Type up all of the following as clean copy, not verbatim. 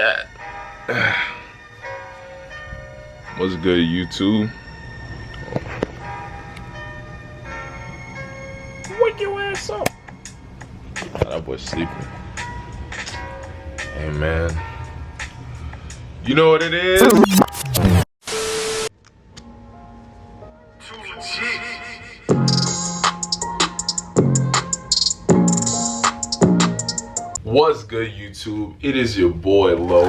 Yeah. What's good, YouTube? Wake your ass up. That boy's sleeping. Hey, man. You know what it is? What's good, YouTube? It is your boy Low.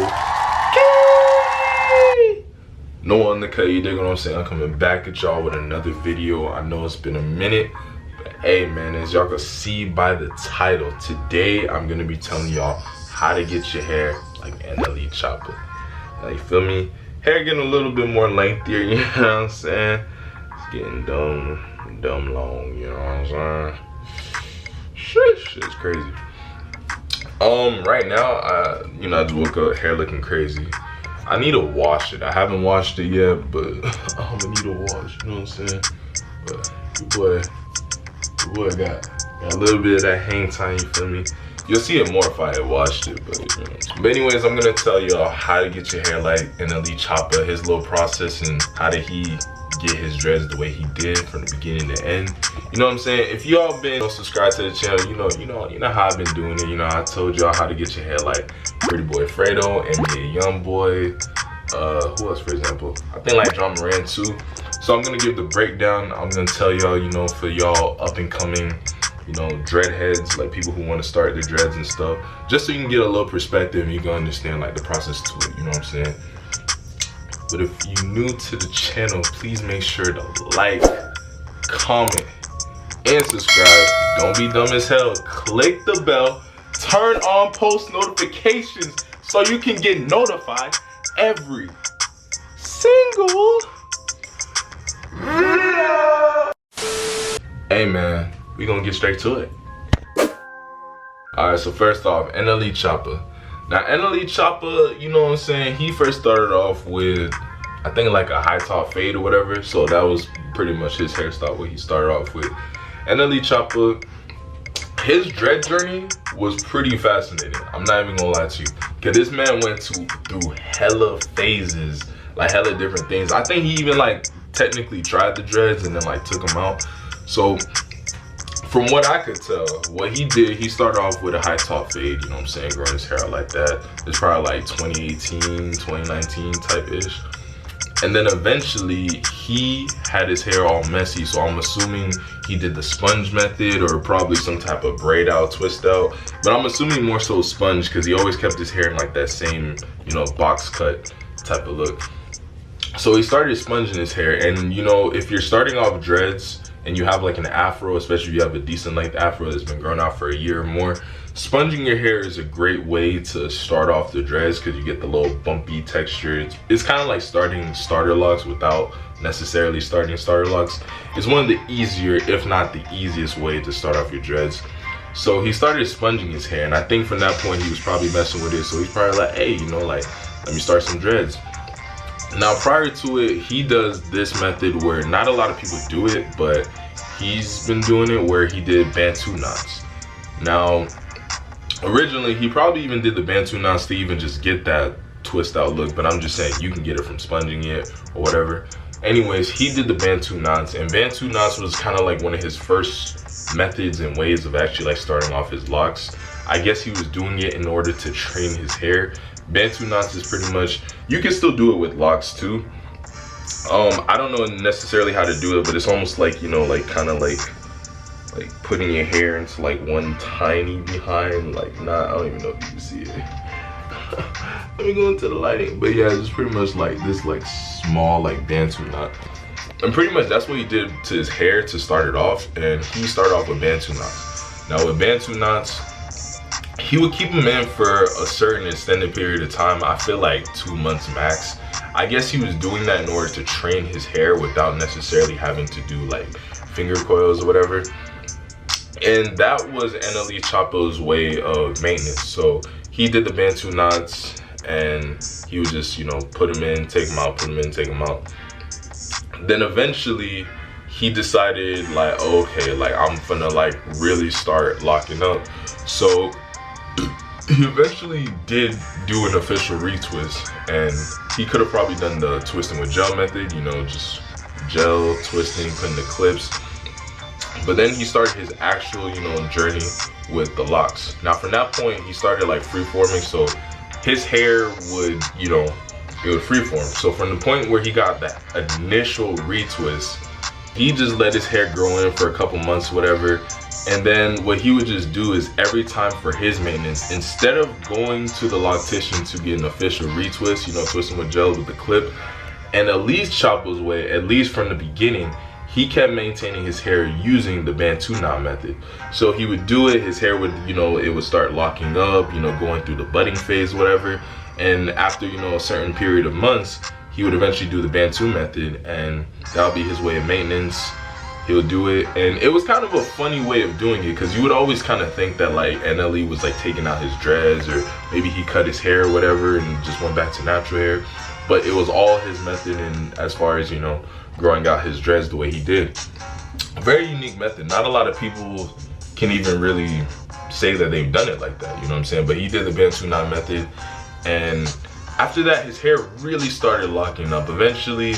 Noel, you dig what I'm saying? I'm coming back at y'all with another video. I know it's been a minute, but hey man, as y'all can see by the title, today I'm gonna be telling y'all how to get your hair like NLE CHOPPA. Now, you feel me? Hair getting a little bit more lengthier, you know what I'm saying? It's getting dumb long, you know what I'm saying? Shit's crazy. Right now, I just woke up, hair looking crazy. I need to wash it. I haven't washed it yet, but I'm gonna need to wash, you know what I'm saying? But your boy got a little bit of that hang time, you feel me? You'll see it more if I had washed it, but you know. But anyways, I'm gonna tell y'all how to get your hair like NLE CHOPPA, his little process, and how did he get his dreads the way he did from the beginning to end. You know what I'm saying? If y'all been subscribed to the channel, you know how I've been doing it. You know, I told y'all how to get your hair like Pretty Boy Fredo, NBA Youngboy, who else, for example? I think like John Moran too. So I'm gonna give the breakdown. I'm gonna tell y'all, for y'all up and coming, dread heads, like people who want to start their dreads and stuff, just so you can get a little perspective and you can understand like the process to it, you know what I'm saying? But if you're new to the channel, please make sure to like, comment, and subscribe. Don't be dumb as hell. Click the bell, turn on post notifications so you can get notified every single video. Hey man, we gonna get straight to it. Alright, so first off, NLE CHOPPA. Now NLE CHOPPA, you know what I'm saying, he first started off with, I think like a high top fade or whatever. So that was pretty much his hairstyle, what he started off with. NLE CHOPPA, his dread journey was pretty fascinating. I'm not even gonna lie to you. Cause this man went through hella phases, like hella different things. I think he even like technically tried the dreads and then like took them out. So from what I could tell, what he did, he started off with a high top fade, you know what I'm saying, growing his hair out like that. It's probably like 2018, 2019 type-ish. And then eventually, he had his hair all messy, so I'm assuming he did the sponge method or probably some type of braid out, twist out. But I'm assuming more so sponge because he always kept his hair in like that same, box cut type of look. So he started sponging his hair, and if you're starting off dreads, and you have like an afro, especially if you have a decent length afro that's been growing out for a year or more, sponging your hair is a great way to start off the dreads because you get the little bumpy texture. It's kind of like starting starter locks without necessarily starting starter locks. It's one of the easier, if not the easiest way to start off your dreads. So he started sponging his hair, and I think from that point he was probably messing with it. So he's probably like, hey, like, let me start some dreads. Now prior to it, he does this method where not a lot of people do it, but he's been doing it where he did Bantu knots. Now, originally he probably even did the Bantu knots to even just get that twist out look, but I'm just saying you can get it from sponging it or whatever. Anyways, he did the Bantu knots, and Bantu knots was kind of like one of his first methods and ways of actually like starting off his locks. I guess he was doing it in order to train his hair. Bantu knots is pretty much, you can still do it with locks too. I don't know necessarily how to do it, but it's almost like, like kind of like putting your hair into like one tiny behind, like I don't even know if you can see it. Let me go into the lighting. But yeah, it's pretty much like this like small like Bantu knot. And pretty much that's what he did to his hair to start it off, and he started off with Bantu knots. Now with Bantu knots, he would keep them in for a certain extended period of time. I feel like 2 months max. I guess he was doing that in order to train his hair without necessarily having to do like finger coils or whatever. And that was NLE CHOPPA's way of maintenance. So he did the Bantu knots, and he would just, put them in, take them out, put them in, take them out. Then eventually he decided like, okay, like I'm gonna like really start locking up. So he eventually did do an official retwist, and he could have probably done the twisting with gel method, you know, just gel twisting, putting the clips. But then he started his actual, you know, journey with the locks. Now from that point, he started like freeforming, so his hair would, you know, it would freeform. So from the point where he got that initial retwist, he just let his hair grow in for a couple months, whatever. And then what he would just do is every time for his maintenance, instead of going to the loctician to get an official retwist, you know, twisting with gel with the clip, and at least CHOPPA's way, at least from the beginning, he kept maintaining his hair using the Bantu knot method. So he would do it, his hair would, you know, it would start locking up, you know, going through the budding phase, whatever. And after, you know, a certain period of months, he would eventually do the Bantu method, and that would be his way of maintenance. He would do it, and it was kind of a funny way of doing it, because you would always kind of think that like NLE was like taking out his dreads, or maybe he cut his hair or whatever and just went back to natural hair. But it was all his method, and as far as, you know, growing out his dreads the way he did. A very unique method. Not a lot of people can even really say that they've done it like that, you know what I'm saying? But he did the Bantu knot method, and after that his hair really started locking up. Eventually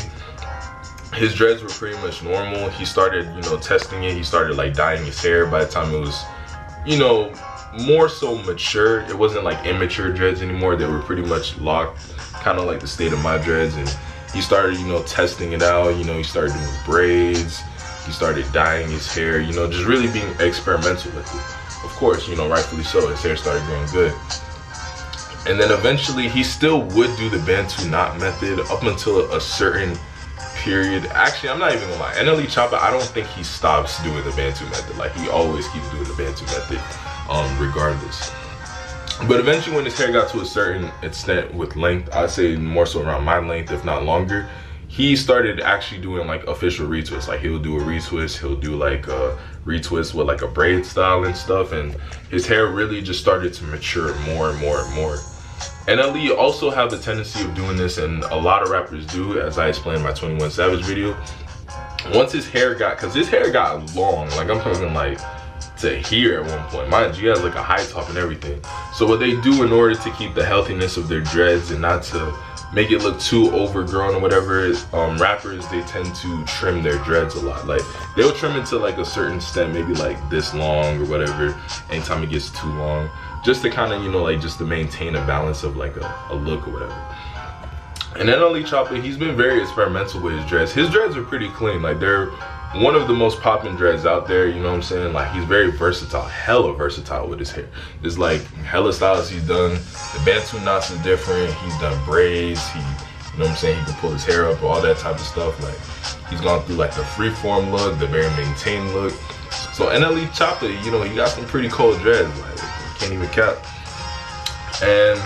his dreads were pretty much normal. He started, you know, testing it. He started like dyeing his hair. By the time it was, you know, more so mature, it wasn't like immature dreads anymore. They were pretty much locked, kind of like the state of my dreads. And he started, you know, testing it out. You know, he started doing braids. He started dyeing his hair, you know, just really being experimental with it. Of course, you know, rightfully so, his hair started growing good. And then eventually he still would do the Bantu knot method up until a certain period. Actually, I'm not even gonna lie, NLE CHOPPA, I don't think he stops doing the Bantu method. Like, he always keeps doing the Bantu method, regardless. But eventually when his hair got to a certain extent with length, I'd say more so around my length, if not longer, he started actually doing like official retwists. Like, he'll do a retwist, he'll do like a retwist with like a braid style and stuff, and his hair really just started to mature more and more and more. NLE also have the tendency of doing this, and a lot of rappers do, as I explained in my 21 Savage video. Once his hair got, cause his hair got long, like I'm talking like to here at one point. Mind you, he has like a high top and everything. So what they do in order to keep the healthiness of their dreads and not to make it look too overgrown or whatever, rappers, they tend to trim their dreads a lot. Like, they'll trim it to like a certain extent, maybe like this long or whatever, anytime it gets too long, just to kind of, you know, like just to maintain a balance of like a look or whatever. And NLE CHOPPA, he's been very experimental with his dreads. His dreads are pretty clean. Like, they're one of the most popping dreads out there, you know what I'm saying? Like, he's very versatile, hella versatile with his hair. There's like hella styles he's done. The Bantu knots is different. He's done braids. He, you know what I'm saying? He can pull his hair up, all that type of stuff. Like, he's gone through like the freeform look, the very maintained look. So NLE CHOPPA, you know, he got some pretty cold dreads. Like, can't even cap. And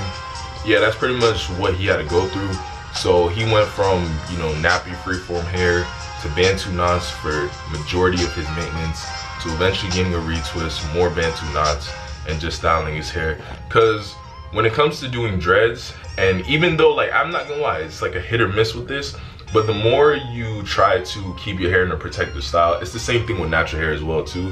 yeah, that's pretty much what he had to go through. So he went from, you know, nappy freeform hair to Bantu knots for majority of his maintenance, to eventually getting a retwist, more Bantu knots, and just styling his hair. Cause when it comes to doing dreads, and even though, like, I'm not gonna lie, it's like a hit or miss with this, but the more you try to keep your hair in a protective style, it's the same thing with natural hair as well too.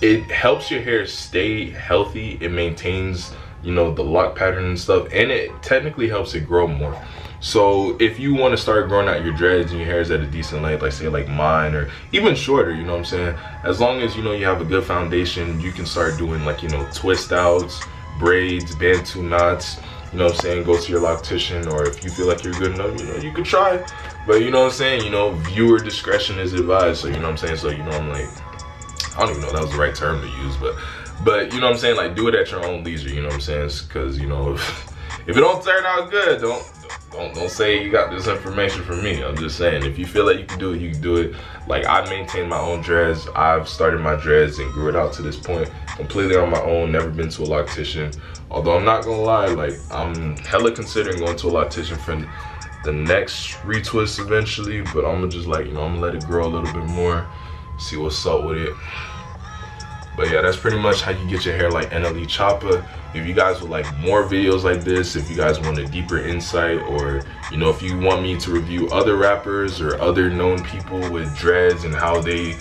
It helps your hair stay healthy, it maintains, you know, the lock pattern and stuff, and it technically helps it grow more. So if you want to start growing out your dreads and your hair is at a decent length, like say like mine, or even shorter, you know what I'm saying, as long as, you know, you have a good foundation, you can start doing like, you know, twist outs, braids, Bantu knots, you know what I'm saying, go to your loctician, or if you feel like you're good enough, you know, you could try. But you know what I'm saying, you know, viewer discretion is advised. So you know what I'm saying, so, you know, I'm like, I don't even know if that was the right term to use, but you know what I'm saying, like, do it at your own leisure, you know what I'm saying, because, you know, if it don't turn out good, don't say you got this information from me. I'm just saying, if you feel like you can do it, you can do it. Like, I maintain my own dreads. I've started my dreads and grew it out to this point completely on my own, never been to a loctician. Although I'm not gonna lie, like, I'm hella considering going to a loctician for the next retwist eventually, but I'm gonna just, like, you know, I'm gonna let it grow a little bit more, see what's up with it. But yeah, that's pretty much how you get your hair like NLE CHOPPA. If you guys would like more videos like this, if you guys want a deeper insight, or, you know, if you want me to review other rappers or other known people with dreads and how they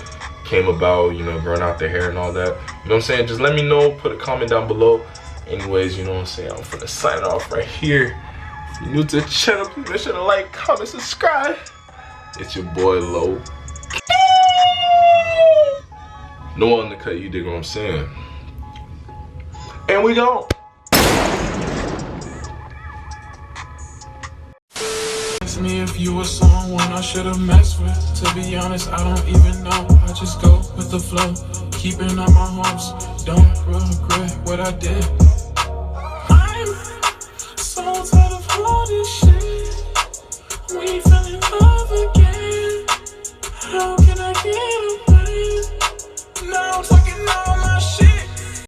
came about, you know, growing out their hair and all that, you know what I'm saying, just let me know, put a comment down below, Anyways, you know what I'm saying? I'm finna sign off right here. If you're new to the channel, please make sure to like, comment, subscribe. It's your boy Low. Noel in the cut, you dig what I'm saying? And we gone. Ask me if you were someone I should have messed with. To be honest, I don't even know. I just go with the flow, keeping up my hopes. Don't regret what I did. I'm so tired of all this shit. We fell in love again. How can I get away?